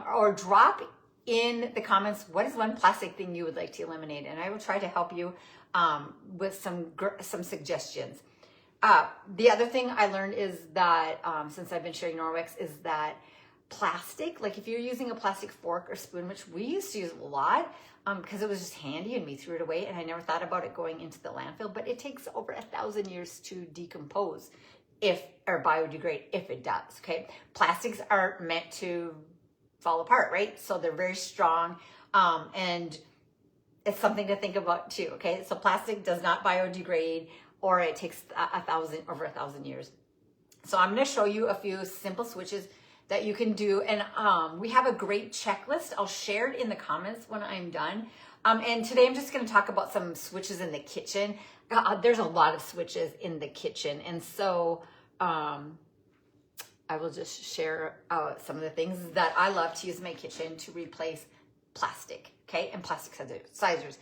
or drop in the comments, what is one plastic thing you would like to eliminate? And I will try to help you with some suggestions. The other thing I learned is that, since I've been sharing Norwex, is that plastic, like if you're using a plastic fork or spoon, which we used to use a lot, because it was just handy and we threw it away and I never thought about it going into the landfill, but it takes over 1,000 years to decompose or biodegrade if it does, okay? Plastics are meant to fall apart, right? So they're very strong, and it's something to think about too, okay? So plastic does not biodegrade, or it takes over 1,000 years. So I'm gonna show you a few simple switches that you can do. And we have a great checklist. I'll share it in the comments when I'm done. And today I'm just gonna talk about some switches in the kitchen. There's a lot of switches in the kitchen. And so I will just share some of the things that I love to use in my kitchen to replace plastic, okay? And plastic sizers.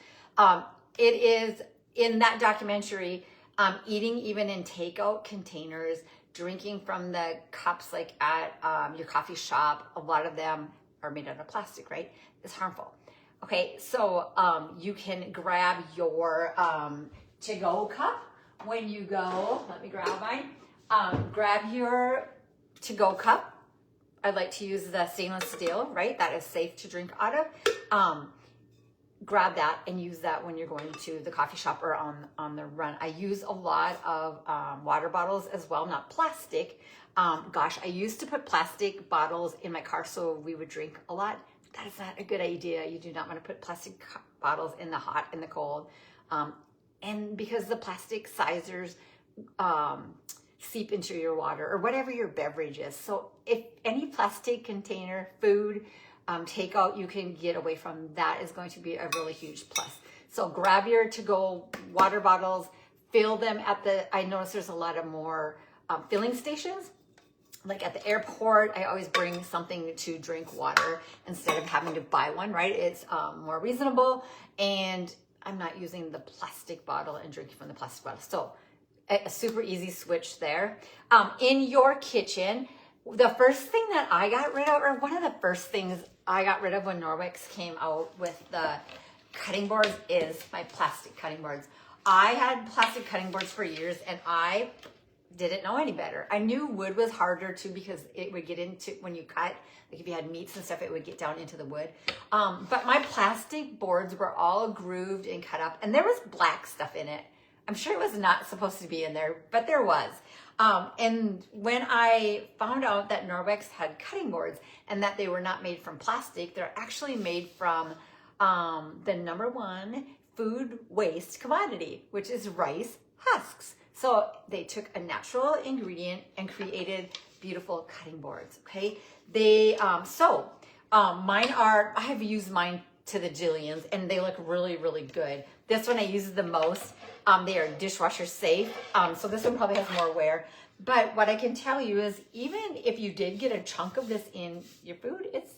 It is in that documentary, eating even in takeout containers, drinking from the cups like at your coffee shop. A lot of them are made out of plastic, right? It's harmful. Okay, so you can grab your to-go cup when you go. Let me grab mine. Grab your to-go cup. I like to use the stainless steel, right? That is safe to drink out of. Grab that and use that when you're going to the coffee shop or on the run. I use a lot of water bottles as well, not plastic. Gosh, I used to put plastic bottles in my car so we would drink a lot. That is not a good idea. You do not want to put plastic bottles in the hot and the cold. And because the plastic sizers seep into your water or whatever your beverage is. So if any plastic container, food, takeout you can get away from, that is going to be a really huge plus. So grab your to-go water bottles, fill them at I notice there's a lot of more filling stations. Like at the airport, I always bring something to drink water instead of having to buy one, right? It's more reasonable, and I'm not using the plastic bottle and drinking from the plastic bottle. So a super easy switch there. In your kitchen, the first thing that I got rid of, or one of the first things I got rid of when Norwex came out with the cutting boards, is my plastic cutting boards. I had plastic cutting boards for years and I didn't know any better. I knew wood was harder too because it would get into, when you cut, like if you had meats and stuff, it would get down into the wood. But my plastic boards were all grooved and cut up, and there was black stuff in it. I'm sure it was not supposed to be in there, but there was. And when I found out that Norwex had cutting boards and that they were not made from plastic, they're actually made from the #1 food waste commodity, which is rice husks. So they took a natural ingredient and created beautiful cutting boards, okay? Mine are, I have used mine to the jillions and they look really, really good. This one I use the most. They are dishwasher safe. So this one probably has more wear. But what I can tell you is, even if you did get a chunk of this in your food, it's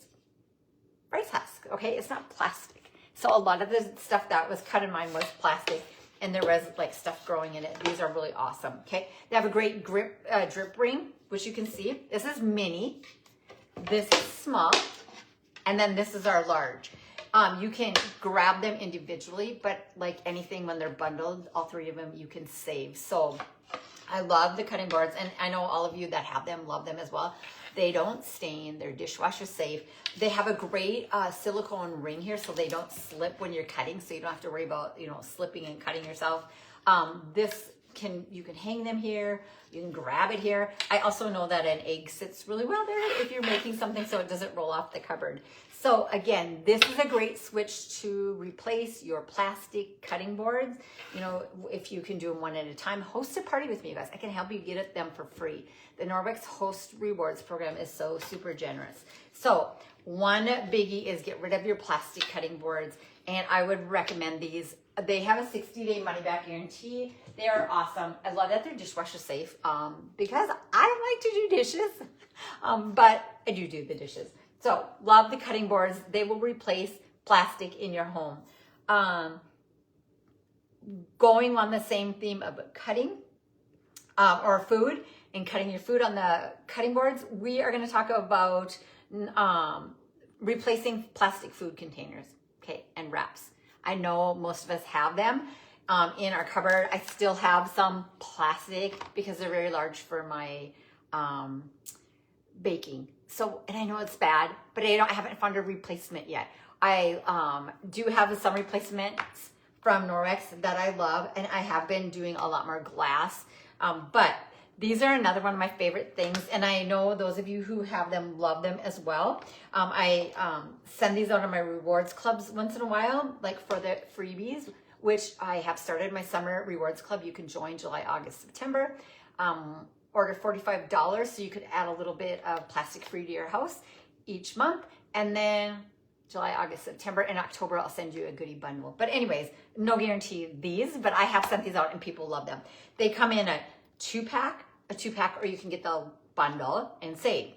rice husk, okay? It's not plastic. So a lot of the stuff that was cut in mine was plastic, and there was like stuff growing in it. These are really awesome, okay? They have a great drip ring, which you can see. This is mini, this is small, and then this is our large. You can grab them individually, but like anything, when they're bundled, all three of them you can save. So I love the cutting boards, and I know all of you that have them love them as well. They don't stain, they're dishwasher safe. They have a great silicone ring here so they don't slip when you're cutting, so you don't have to worry about, slipping and cutting yourself. You can hang them here, you can grab it here. I also know that an egg sits really well there if you're making something so it doesn't roll off the cupboard. So again, this is a great switch to replace your plastic cutting boards. If you can do them one at a time, host a party with me, you guys. I can help you get them for free. The Norwex Host Rewards program is so super generous. So one biggie is get rid of your plastic cutting boards, and I would recommend these. They have a 60-day money-back guarantee. They are awesome. I love that they're dishwasher safe because I like to do dishes, but I do the dishes. So love the cutting boards. They will replace plastic in your home. Going on the same theme of cutting or food and cutting your food on the cutting boards, we are going to talk about replacing plastic food containers, okay, and wraps. I know most of us have them in our cupboard. I still have some plastic because they're very large for my baking. So, and I know it's bad, but I haven't found a replacement yet. I do have some replacements from Norwex that I love, and I have been doing a lot more glass. But these are another one of my favorite things, and I know those of you who have them love them as well. I send these out on my rewards clubs once in a while, like for the freebies, which I have started my summer rewards club. You can join July, August, September. Order $45 so you could add a little bit of plastic free to your house each month. And then July, August, September, and October, I'll send you a goodie bundle. But anyways, no guarantee these, but I have sent these out and people love them. They come in a two-pack, or you can get the bundle and save.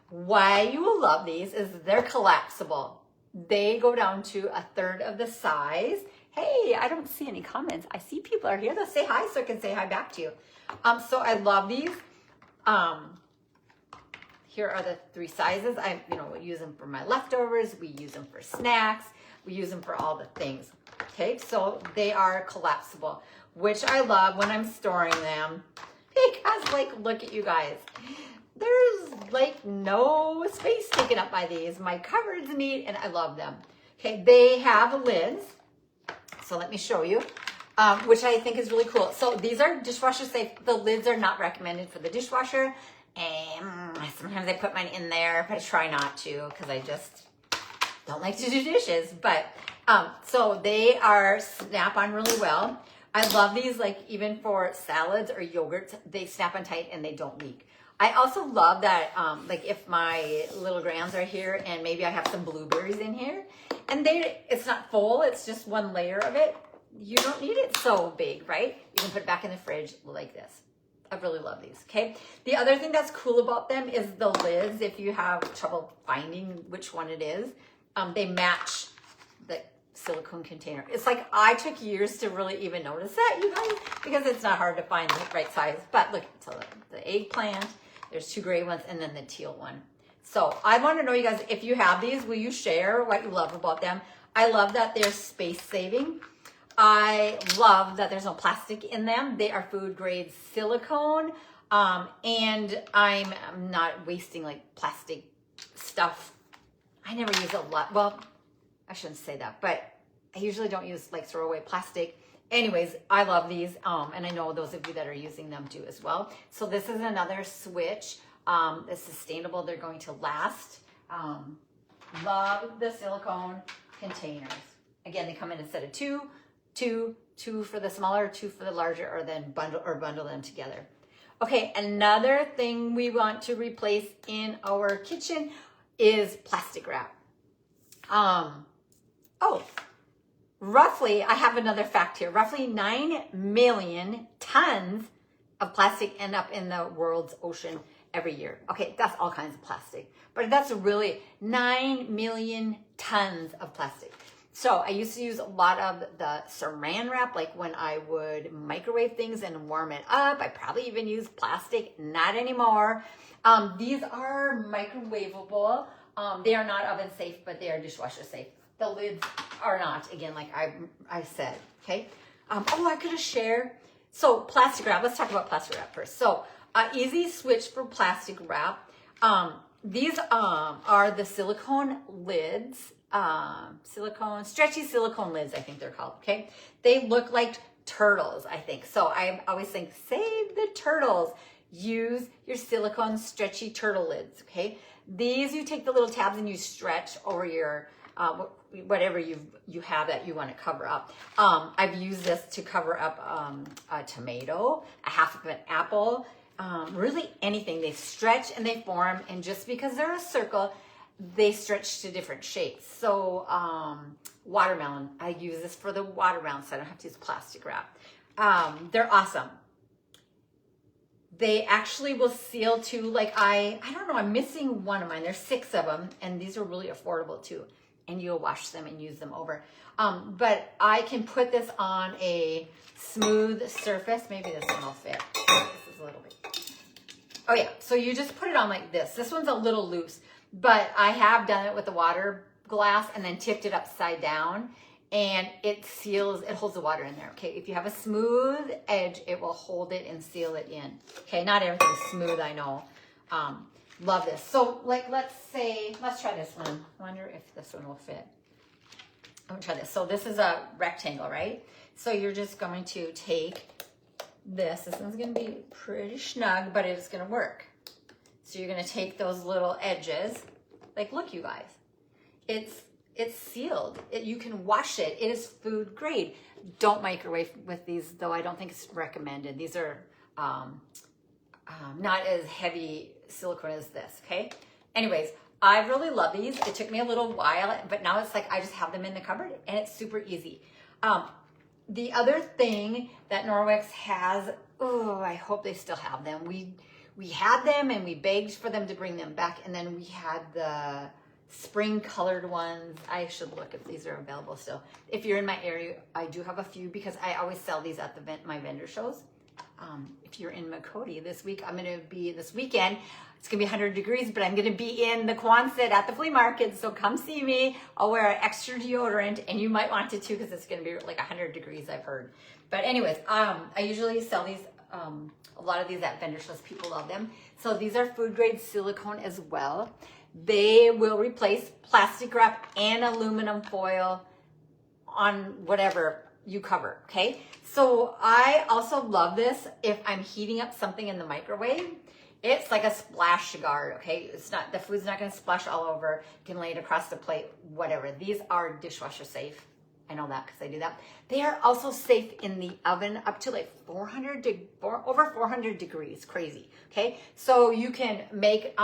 Why you will love these is they're collapsible. They go down to a third of the size. Hey, I don't see any comments. I see people are here. They'll say hi so I can say hi back to you. So I love these. Here are the 3 sizes. We use them for my leftovers. We use them for snacks. We use them for all the things. Okay, so they are collapsible, which I love when I'm storing them because, like, look at you guys. There's like no space taken up by these. My cupboard's neat and I love them. Okay, they have lids. So let me show you, which I think is really cool. So these are dishwasher safe. The lids are not recommended for the dishwasher. And sometimes I put mine in there, but I try not to because I just don't like to do dishes. But so they are snap on really well. I love these, like even for salads or yogurts, they snap on tight and they don't leak. I also love that, like if my little grands are here and maybe I have some blueberries in here and it's not full, it's just one layer of it. You don't need it so big, right? You can put it back in the fridge like this. I really love these, okay? The other thing that's cool about them is the lids. If you have trouble finding which one it is, they match the silicone container. It's like I took years to really even notice that, you guys, because it's not hard to find the right size. But look, so the eggplant, there's 2 gray ones, and then the teal one. So I want to know, you guys, if you have these, will you share what you love about them? I love that they're space saving. I love that there's no plastic in them. They are food grade silicone. And I'm not wasting like plastic stuff. I never use a lot. Well, I shouldn't say that, but I usually don't use like throwaway plastic. Anyways, I love these. And I know those of you that are using them do as well. So this is another switch. It's sustainable. They're going to last. Love the silicone containers. Again, they come in a set of two for the smaller, 2 for the larger, or then bundle them together. Okay, another thing we want to replace in our kitchen is plastic wrap. Roughly, I have another fact here. Roughly 9 million tons of plastic end up in the world's ocean every year. Okay, that's all kinds of plastic, but that's really 9 million tons of plastic. So I used to use a lot of the saran wrap, like when I would microwave things and warm it up. I probably even use plastic, not anymore. These are microwavable. They are not oven safe, but they are dishwasher safe. The lids are not, again, like I said, okay? I could have shared. So plastic wrap, let's talk about plastic wrap first. So easy switch for plastic wrap. These are the silicone lids. Stretchy silicone lids, I think they're called, okay? They look like turtles, I think. So I always think, save the turtles. Use your silicone stretchy turtle lids, okay? These, you take the little tabs and you stretch over your, whatever you have that you want to cover up. I've used this to cover up a tomato, a half of an apple, really anything. They stretch and they form, and just because they're a circle, they stretch to different shapes. So watermelon, I use this for the watermelon, so I don't have to use plastic wrap. They're awesome. They actually will seal too. Like I don't know, I'm missing one of mine. There's 6 of them, and these are really affordable too. And you'll wash them and use them over. But I can put this on a smooth surface. Maybe this one will fit. This is a little bit. Oh yeah, so you just put it on like this. This one's a little loose. But I have done it with the water glass and then tipped it upside down, and it seals, it holds the water in there. Okay, if you have a smooth edge, it will hold it and seal it in. Okay, not everything's smooth, I know. Love this. So like, let's try this one. I wonder if this one will fit. I'm gonna try this. So this is a rectangle, right? So you're just going to take this. This one's gonna be pretty snug, but it's gonna work. So you're gonna take those little edges. Like, look, you guys, it's sealed. You can wash it. It is food grade. Don't microwave with these, though. I don't think it's recommended. These are not as heavy silicone as this. Okay. Anyways, I really love these. It took me a little while, but now it's like I just have them in the cupboard and it's super easy. The other thing that Norwex has, oh, I hope they still have them. We had them and we begged for them to bring them back, and then we had the spring colored ones. I should look if these are available still. If you're in my area, I do have a few because I always sell these at my vendor shows. If you're in Makoti this week, I'm going to be this weekend. It's going to be 100 degrees, but I'm going to be in the Quonset at the flea market. So come see me. I'll wear extra deodorant, and you might want to too because it's going to be like 100 degrees, I've heard. But anyways, I usually sell these, a lot of these at vendor shows. People love them. So these are food grade silicone as well. They will replace plastic wrap and aluminum foil on whatever you cover, okay? So I also love this if I'm heating up something in the microwave. It's like a splash guard, okay? It's not, the food's not gonna splash all over. You can lay it across the plate, whatever. These are dishwasher safe. I know that because I do that. They are also safe in the oven up to like over 400 degrees, crazy, okay? So you can make,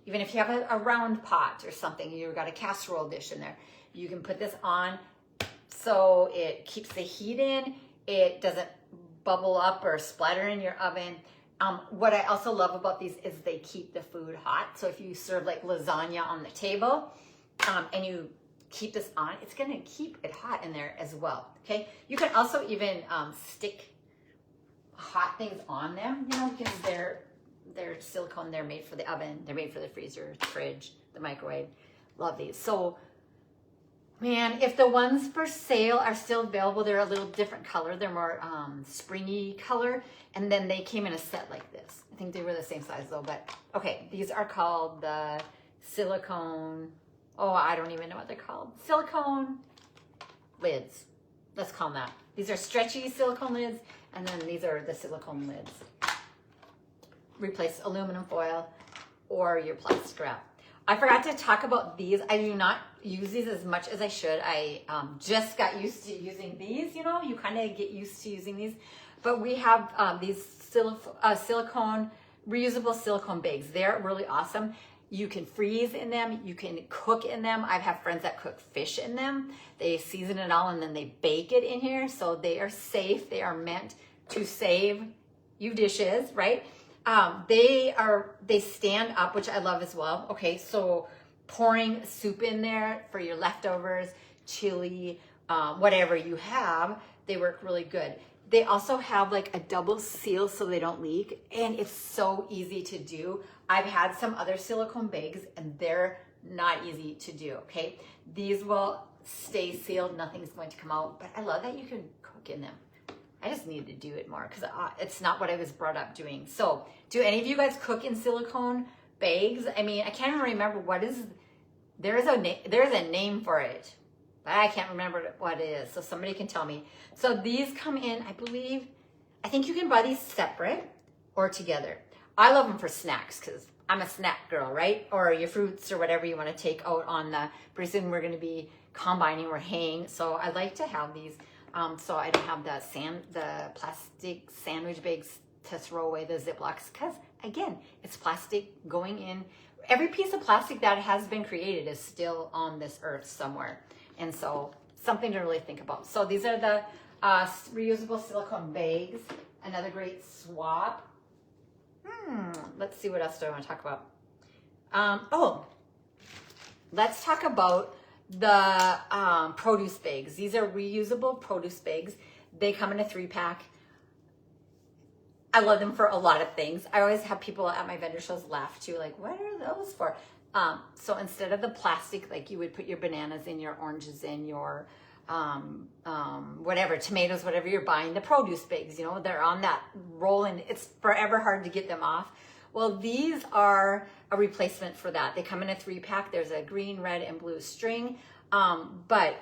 even if you have a round pot or something, you've got a casserole dish in there, you can put this on so it keeps the heat in, it doesn't bubble up or splatter in your oven. What I also love about these is they keep the food hot. So if you serve like lasagna on the table and you keep this on, it's gonna keep it hot in there as well, okay? You can also even stick hot things on them, you know, because they're silicone, they're made for the oven, they're made for the freezer, the fridge, the microwave. Love these. So, man, if the ones for sale are still available, they're a little different color. They're more springy color, and then they came in a set like this. I think they were the same size though, but okay, these are called the silicone, oh, I don't even know what they're called. Silicone lids. Let's call them that. These are stretchy silicone lids, and then these are the silicone lids. Replace aluminum foil or your plastic wrap. I forgot to talk about these. I do not use these as much as I should. I just got used to using these, you know, you kind of get used to using these. But we have these silicone, reusable silicone bags. They're really awesome. You can freeze in them. You can cook in them. I've had friends that cook fish in them. They season it all and then they bake it in here. So they are safe. They are meant to save you dishes, right? They stand up, which I love as well. Okay, so pouring soup in there for your leftovers, chili, whatever you have, they work really good. They also have like a double seal so they don't leak, and it's so easy to do. I've had some other silicone bags and they're not easy to do, okay? These will stay sealed, nothing's going to come out, but I love that you can cook in them. I just need to do it more because it's not what I was brought up doing. So do any of you guys cook in silicone bags? I mean, I can't even remember there is a name for it, but I can't remember what it is. So somebody can tell me. So these come in, I think you can buy these separate or together. I love them for snacks because I'm a snack girl, right? Or your fruits or whatever you want to take out on pretty soon we're going to be combining or haying. So I like to have these. So I don't have the plastic sandwich bags to throw away the Ziplocs because, again, it's plastic going in. Every piece of plastic that has been created is still on this earth somewhere. And so something to really think about. So these are the reusable silicone bags. Another great swap. Let's see, what else do I want to talk about? Let's talk about the produce bags. These are reusable produce bags. They come in a 3-pack. I love them for a lot of things. I always have people at my vendor shows laugh too, like, what are those for? So instead of the plastic, like you would put your bananas in, your oranges in, your whatever, tomatoes, whatever you're buying, the produce bags, you know, they're on that roll and it's forever hard to get them off. Well, these are a replacement for that. They come in a 3-pack. There's a green, red, and blue string. But,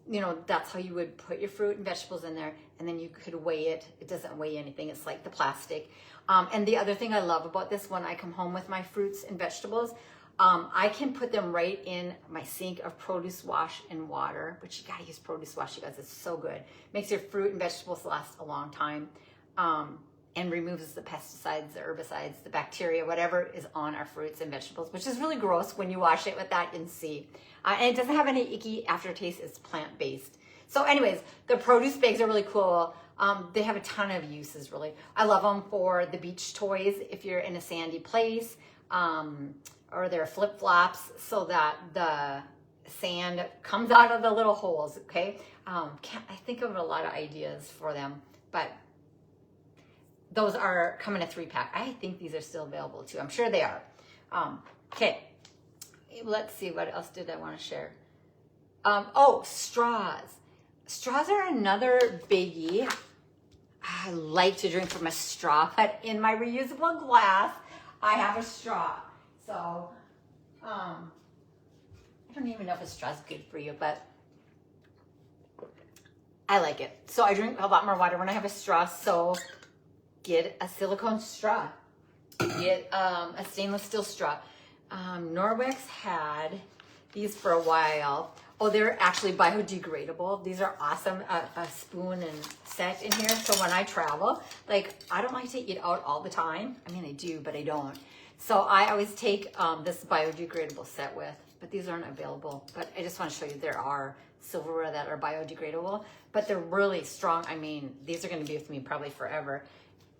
you know, that's how you would put your fruit and vegetables in there, and then you could weigh it. It doesn't weigh anything. It's like the plastic. And the other thing I love about this, when I come home with my fruits and vegetables, I can put them right in my sink of produce wash and water, but you gotta use produce wash, you guys. It's so good. Makes your fruit and vegetables last a long time. And removes the pesticides, the herbicides, the bacteria, whatever is on our fruits and vegetables, which is really gross when you wash it with that and see. And it doesn't have any icky aftertaste. It's plant-based. So anyways, the produce bags are really cool. They have a ton of uses, really. I love them for the beach toys if you're in a sandy place, or they're flip-flops so that the sand comes out of the little holes, okay? I think of a lot of ideas for them, but those are come in a 3-pack. I think these are still available too. I'm sure they are. Okay, let's see, what else did I want to share? Oh, straws. Straws are another biggie. I like to drink from a straw, but in my reusable glass, I have a straw. So, I don't even know if a straw is good for you, but I like it. So I drink a lot more water when I have a straw, so get a silicone straw. Get a stainless steel straw. Norwex had these for a while. Oh, they're actually biodegradable. These are awesome. A spoon and set in here. So when I travel, like, I don't like to eat out all the time. I mean, I do, but I don't. So I always take this biodegradable set with, but these aren't available. But I just want to show you there are silverware that are biodegradable, but they're really strong. I mean, these are going to be with me probably forever.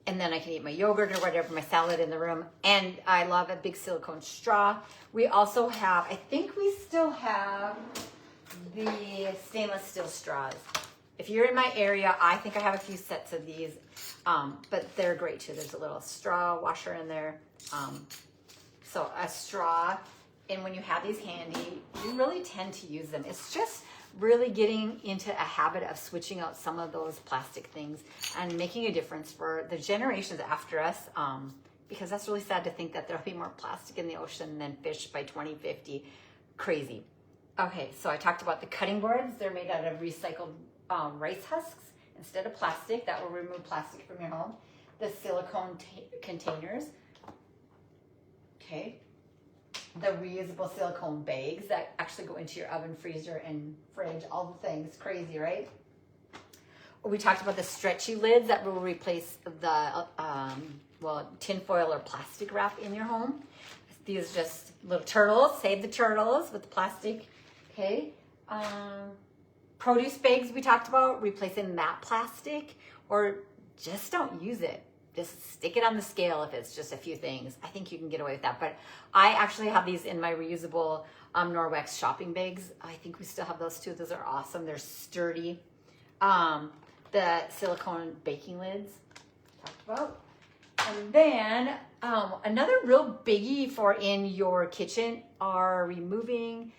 And then I can eat my yogurt or whatever, my salad in the room. And I love a big silicone straw. We also have, I think we still have the stainless steel straws. If you're in my area, I think I have a few sets of these, but they're great too. There's a little straw washer in there. So a straw, and when you have these handy, you really tend to use them. It's just really getting into a habit of switching out some of those plastic things and making a difference for the generations after us, because that's really sad to think that there'll be more plastic in the ocean than fish by 2050. Crazy. Okay, so I talked about the cutting boards. They're made out of recycled rice husks instead of plastic. That will remove plastic from your home. The silicone containers. Okay. The reusable silicone bags that actually go into your oven, freezer, and fridge. All the things. Crazy, right? We talked about the stretchy lids that will replace the tin foil or plastic wrap in your home. These are just little turtles. Save the turtles with the plastic. Okay. Produce bags we talked about, replacing that plastic, or just don't use it. Just stick it on the scale if it's just a few things. I think you can get away with that. But I actually have these in my reusable Norwex shopping bags. I think we still have those too. Those are awesome. They're sturdy. The silicone baking lids, talked about. And then another real biggie for in your kitchen are removing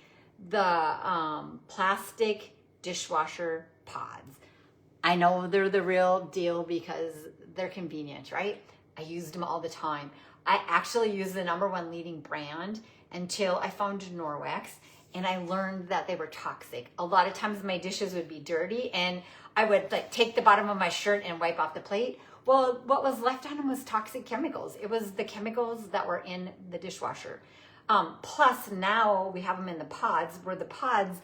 the plastic dishwasher pods. I know they're the real deal because they're convenient, right? I used them all the time. I actually used the #1 leading brand until I found Norwex, and I learned that they were toxic. A lot of times my dishes would be dirty, and I would like take the bottom of my shirt and wipe off the plate. Well, what was left on them was toxic chemicals. It was the chemicals that were in the dishwasher. Plus now we have them in the pods, where the pods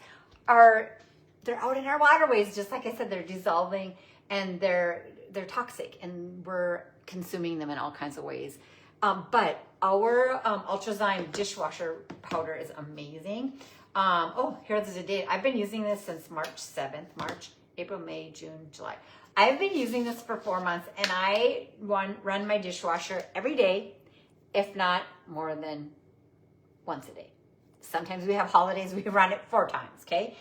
they're out in our waterways. Just like I said, they're dissolving and they're toxic, and we're consuming them in all kinds of ways. But our Ultrazyme dishwasher powder is amazing. Here's the date. I've been using this since March 7th, April, May, June, July. I've been using this for 4 months, and I run my dishwasher every day, if not more than once a day. Sometimes we have holidays, we run it 4 times, okay?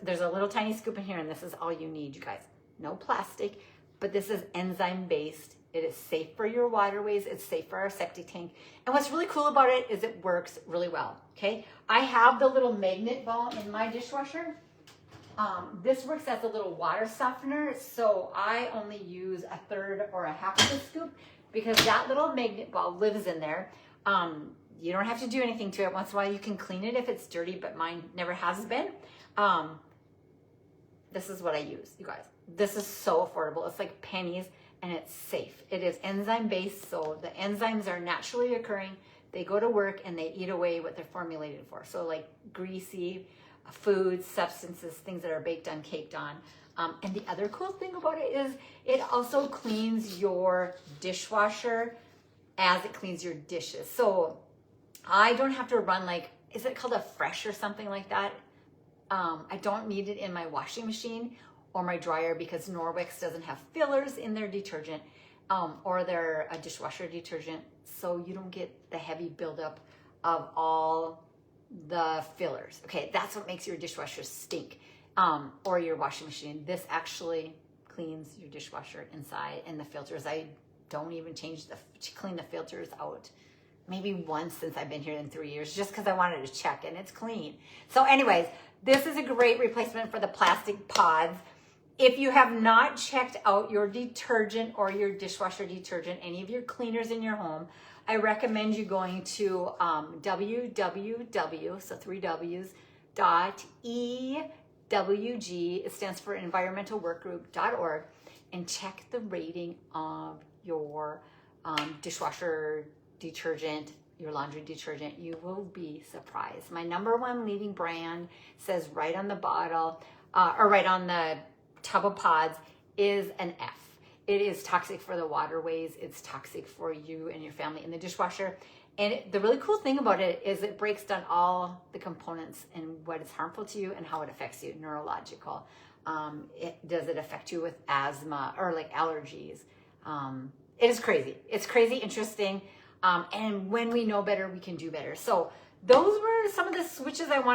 There's a little tiny scoop in here, and this is all you need, you guys. No plastic, but this is enzyme-based It is safe for your waterways. It's safe for our septic tank. And what's really cool about it is it works really well, okay? I have the little magnet ball in my dishwasher. This works as a little water softener, so I only use a third or a half of a scoop because that little magnet ball lives in there. You don't have to do anything to it. Once in a while you can clean it if it's dirty, but mine never has been. This is what I use, you guys. This is so affordable. It's like pennies and it's safe. It is enzyme based, so the enzymes are naturally occurring. They go to work and they eat away what they're formulated for. So like greasy foods, substances, things that are baked on, caked on. And the other cool thing about it is it also cleans your dishwasher as it cleans your dishes. So I don't have to run like, is it called a fresh or something like that? I don't need it in my washing machine or my dryer because Norwex doesn't have fillers in their detergent or their dishwasher detergent. So you don't get the heavy buildup of all the fillers. Okay, that's what makes your dishwasher stink or your washing machine. This actually cleans your dishwasher inside and the filters. I don't even clean the filters out maybe once since I've been here in 3 years, just because I wanted to check and it's clean. So anyways, this is a great replacement for the plastic pods. If you have not checked out your detergent or your dishwasher detergent, any of your cleaners in your home, I recommend you going to www, so 3 W's, .ewg, it stands for environmentalworkgroup.org, and check the rating of your dishwasher detergent, your laundry detergent. You will be surprised. My #1 leading brand says right on the bottle, or right on the tub of pods, is an F. It is toxic for the waterways. It's toxic for you and your family in the dishwasher. And the really cool thing about it is it breaks down all the components and what is harmful to you and how it affects you, neurological. Does it affect you with asthma or like allergies? It is crazy. It's crazy interesting. And when we know better, we can do better. So those were some of the switches I wanted